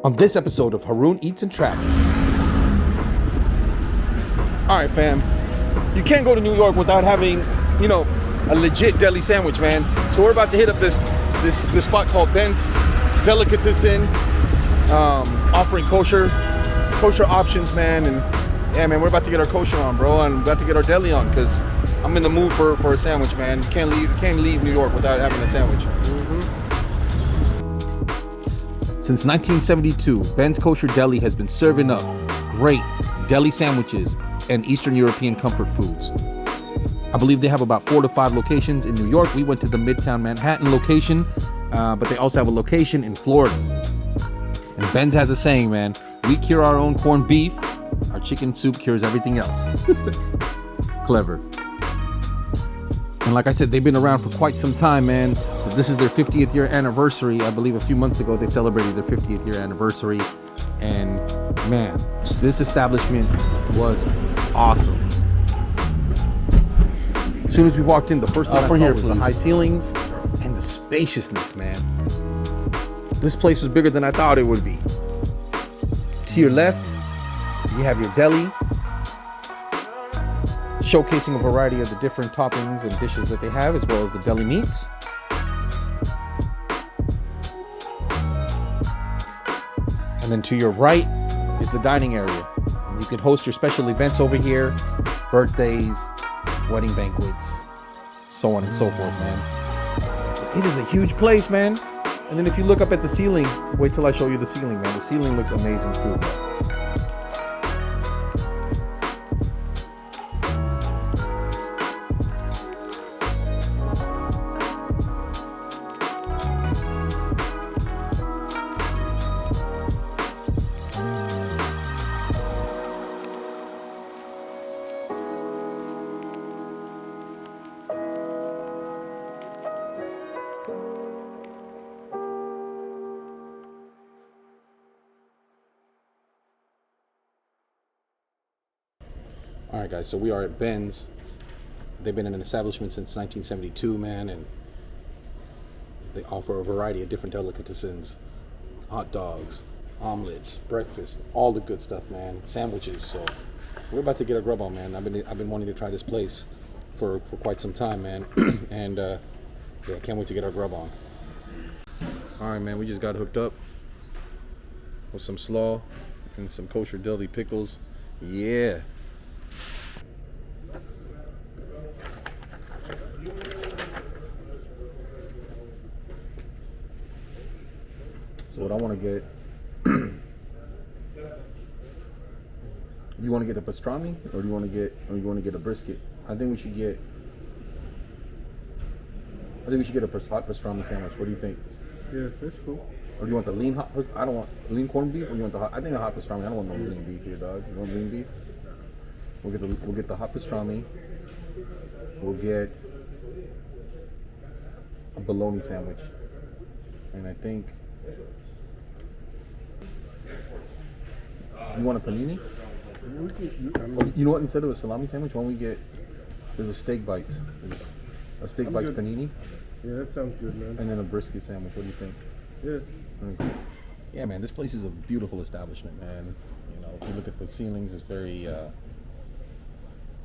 on this episode of Haroon Eats and Travels. All right, fam. You can't go to New York without having, a legit deli sandwich, man. So we're about to hit up this spot called Ben's Delicatessen, offering kosher options, man. And yeah, man, we're about to get our kosher on, bro, and about to get our deli on because I'm in the mood for a sandwich, man. Can't leave New York without having a sandwich. Since 1972, Ben's Kosher Deli has been serving up great deli sandwiches and Eastern European comfort foods. I believe they have about 4 to 5 locations in New York. We went to the Midtown Manhattan location, but they also have a location in Florida. And Ben's has a saying, man, we cure our own corned beef, our chicken soup cures everything else. Clever. And like I said, they've been around for quite some time, man. So this is their 50th year anniversary. I believe a few months ago, they celebrated their 50th year anniversary. And man, this establishment was awesome. As soon as we walked in, the first thing I saw was the high ceilings and the spaciousness, man. This place was bigger than I thought it would be. To your left, you have your deli, showcasing a variety of the different toppings and dishes that they have, as well as the deli meats. And then to your right is the dining area. And you can host your special events over here, birthdays, wedding banquets, so on and so forth, man. It is a huge place, man. And then if you look up at the ceiling, wait till I show you the ceiling, man. The ceiling looks amazing too, bro. All right, guys, so we are at Ben's. They've been in an establishment since 1972, man, and they offer a variety of different delicatessens, hot dogs, omelets, breakfast, all the good stuff, man, sandwiches. So we're about to get our grub on, man. I've been wanting to try this place for quite some time, man, and yeah, can't wait to get our grub on. All right, man, we just got hooked up with some slaw and some kosher deli pickles. Yeah. So what I want to get, you want to get the pastrami, or do you want to get a brisket? I think we should get a hot pastrami sandwich. What do you think? Yeah, that's cool. Or do you want the lean hot? I don't want lean corned beef. Or you want the hot? I think the hot pastrami. I don't want no lean beef here, dog. You want lean beef? We'll get the hot pastrami. We'll get a bologna sandwich, and I think. You want a panini? You know what? Instead of a salami sandwich, why don't we get? There's a steak bites. There's a steak bites panini. Yeah, that sounds good, man. And then a brisket sandwich. What do you think? Yeah. Okay. Yeah, man. This place is a beautiful establishment, man. You know, if you look at the ceilings, it's very,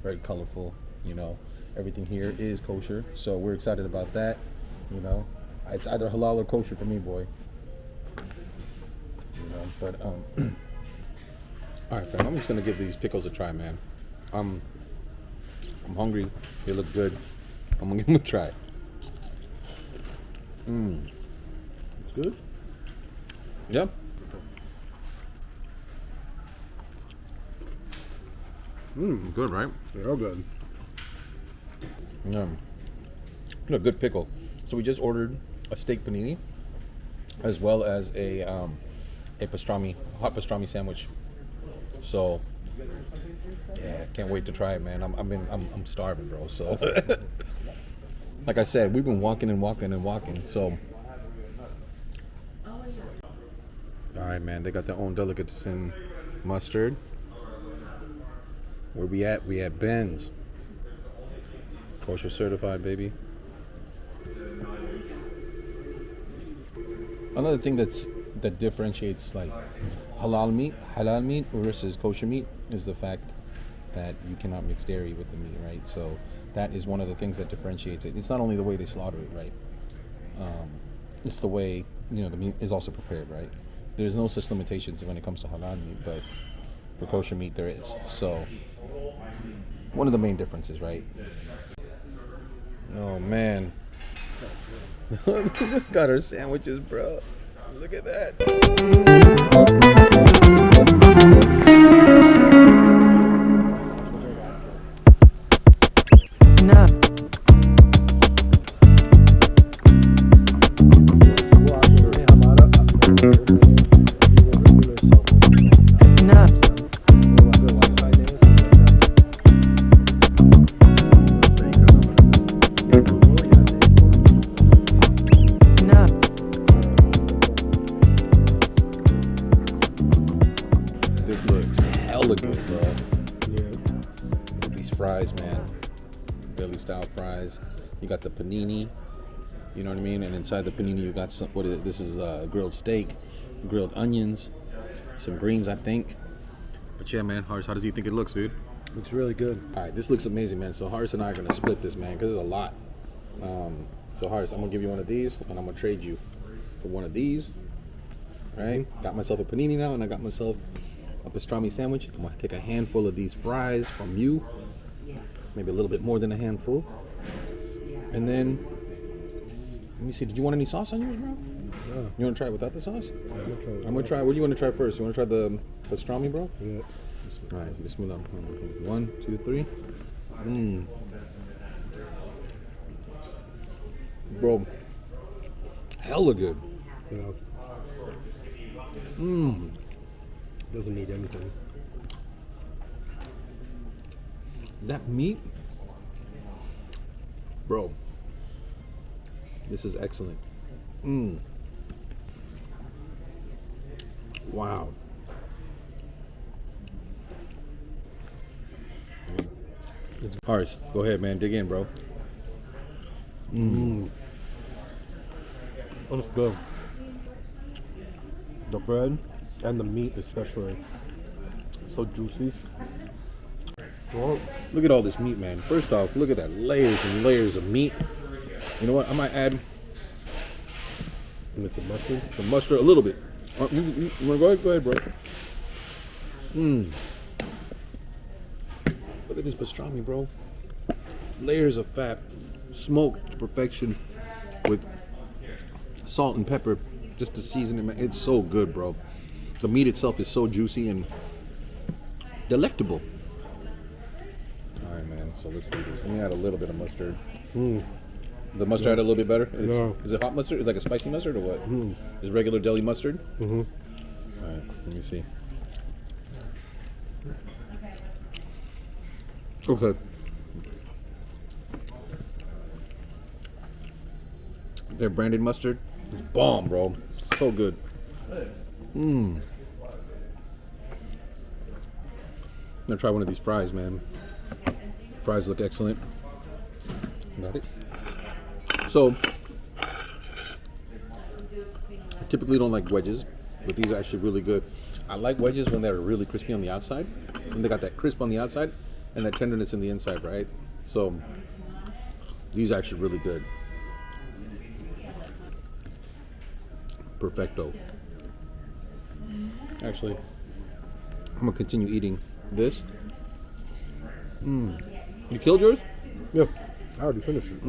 very colorful. You know, everything here is kosher, so we're excited about that. You know, it's either halal or kosher for me, boy. You know, but all right, fam, I'm just gonna give these pickles a try, man. I'm hungry. They look good. I'm gonna give them a try. It's good? Yep. Good, right? They're all good. Yeah. A good pickle. So we just ordered a steak panini, as well as a pastrami, hot pastrami sandwich. So, yeah, can't wait to try it, man. I'm starving, bro. So, like I said, we've been walking. So, all right, man. They got their own delicatessen mustard. Where we at? We at Ben's. Kosher certified, baby. Another thing that's that differentiates like halal meat versus kosher meat is the fact that you cannot mix dairy with the meat, right? So that is one of the things that differentiates it. It's not only the way they slaughter it, right? It's the way, the meat is also prepared, right? There's no such limitations when it comes to halal meat, but for kosher meat there is. So one of the main differences, right? Oh man. We just got our sandwiches, bro. Look at that. No. No. No. This looks hella good, bro. Yeah. Look at these fries, man. Deli style fries. You got the panini. You know what I mean? And inside the panini, you got some. This is grilled steak, grilled onions, some greens, I think. But yeah, man, Horace, how does he think it looks, dude? Looks really good. All right, this looks amazing, man. So Horace and I are gonna split this, man, because it's a lot. So Horace, I'm gonna give you one of these, and I'm gonna trade you for one of these. Right? Got myself a panini now, and I got myself a pastrami sandwich. I'm gonna take a handful of these fries from you, maybe a little bit more than a handful, and then let me see. Did you want any sauce on yours, bro? Yeah. You want to try it without the sauce? I'm gonna try it. I'm gonna try. What do you want to try first? You want to try the pastrami, bro? Yeah. All right, bismillah. 1, 2, 3. Bro, hella good. Yeah. Doesn't need anything. That meat, bro. This is excellent. Wow. Horace, go ahead, man. Dig in, bro. That's good. The bread and the meat especially. So juicy. Well, Look at all this meat, man. First off, look at that layers and layers of meat. You know what? I might add it's a mustard. the mustard a little bit. You want to go ahead? Go ahead, bro. Look at this pastrami, bro. Layers of fat, smoked to perfection with salt and pepper just to season it, man. It's so good, bro. The meat itself is so juicy and delectable. All right, man. So let's do this. Let me add a little bit of mustard. The mustard add a little bit better? No. Is it hot mustard? Is it like a spicy mustard or what? Is regular deli mustard? All right, let me see. Okay. Their branded mustard is bomb, bro. So good. I'm gonna try one of these fries, man. Fries look excellent. Got it. So, I typically don't like wedges, but these are actually really good. I like wedges when they're really crispy on the outside, and they got that crisp on the outside and that tenderness in the inside, right? So, these are actually really good. Perfecto. Actually, I'm gonna continue eating this. You killed yours? Yeah. I already finished it.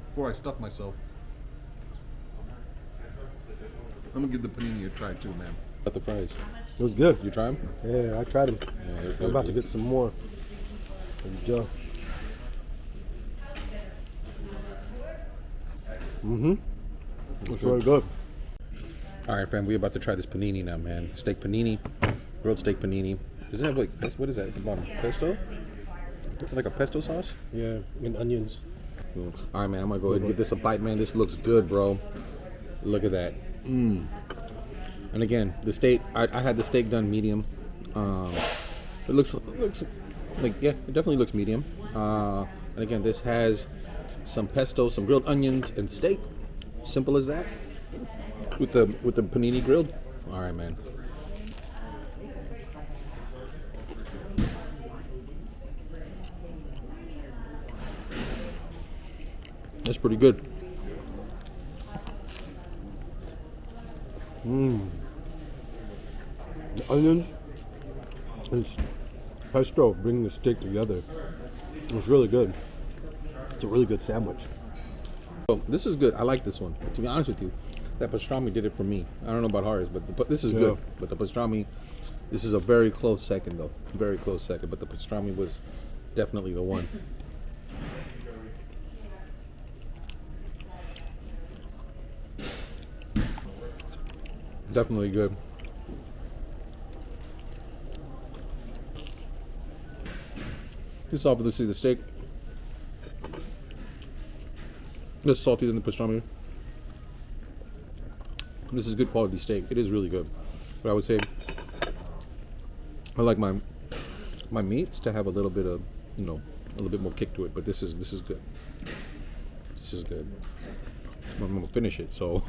Before I stuff myself, I'm gonna give the panini a try too, man. Got the fries. It was good. You try them? Yeah, I tried them. Yeah, they're I'm good, about to dude. get some more. There you go. It's really good. All right, fam. We about to try this panini now, man. Steak panini, grilled steak panini. Does it have like what is that at the bottom? Pesto? Like a pesto sauce? Yeah, and onions. All right, man. I'm gonna go ahead and give this a bite, man. This looks good, bro. Look at that. And again, the steak. I had the steak done medium. It looks like, yeah, it definitely looks medium. And again, this has some pesto, some grilled onions, and steak. Simple as that. With the panini grilled. All right, man. That's pretty good. The onions and pesto bring the steak together. It's really good. It's a really good sandwich. So this is good. I like this one. To be honest with you, that pastrami did it for me. I don't know about ours, but this is good. But the pastrami, this is a very close second though. Very close second. But the pastrami was definitely the one. Definitely good. This is obviously the steak. It's saltier than the pastrami. This is good quality steak. It is really good. But I would say I like my meats to have a little bit of, a little bit more kick to it. But this is good. This is good. I'm gonna finish it. So.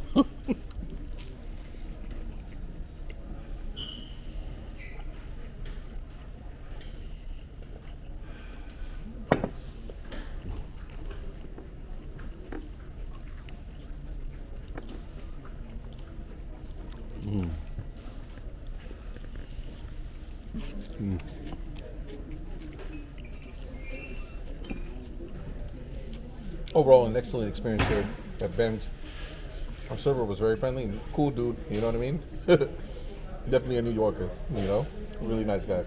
Overall, an excellent experience here at Ben's. Our server was very friendly and cool dude, you know what I mean? Definitely a New Yorker, really nice guy.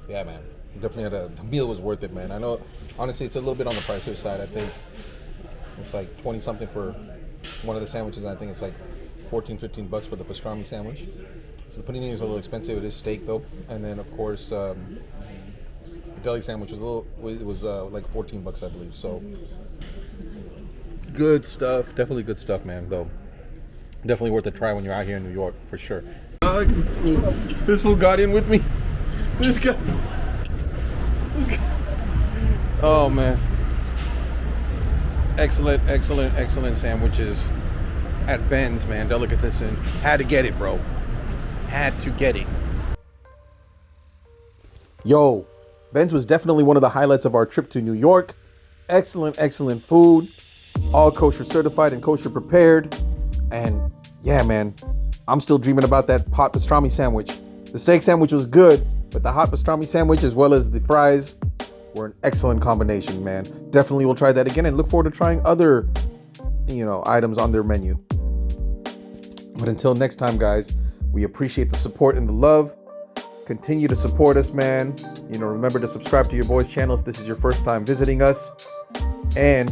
Yeah, man. Definitely the meal was worth it, man. I know, honestly, it's a little bit on the pricier side. I think it's like 20 something for one of the sandwiches. And I think it's like 14, 15 bucks for the pastrami sandwich. So the panini is a little expensive. It is steak though. And then of course, the deli sandwich was like 14 bucks, I believe. So good stuff. Definitely good stuff, man, though. Definitely worth a try when you're out here in New York, for sure. This fool got in with me. This guy. Oh, man. Excellent sandwiches at Ben's, man. Delicatessen. Had to get it, bro. Had to get it. Yo, Ben's was definitely one of the highlights of our trip to New York. Excellent food. All kosher certified and kosher prepared. And yeah, man, I'm still dreaming about that hot pastrami sandwich. The steak sandwich was good, but the hot pastrami sandwich as well as the fries were an excellent combination, man. Definitely will try that again and look forward to trying other, items on their menu. But until next time, guys, we appreciate the support and the love. Continue to support us, man. Remember to subscribe to your boy's channel if this is your first time visiting us. And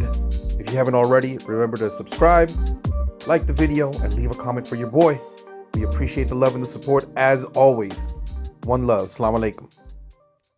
if you haven't already, remember to subscribe, like the video, and leave a comment for your boy. We appreciate the love and the support as always. One love. Assalamu alaikum.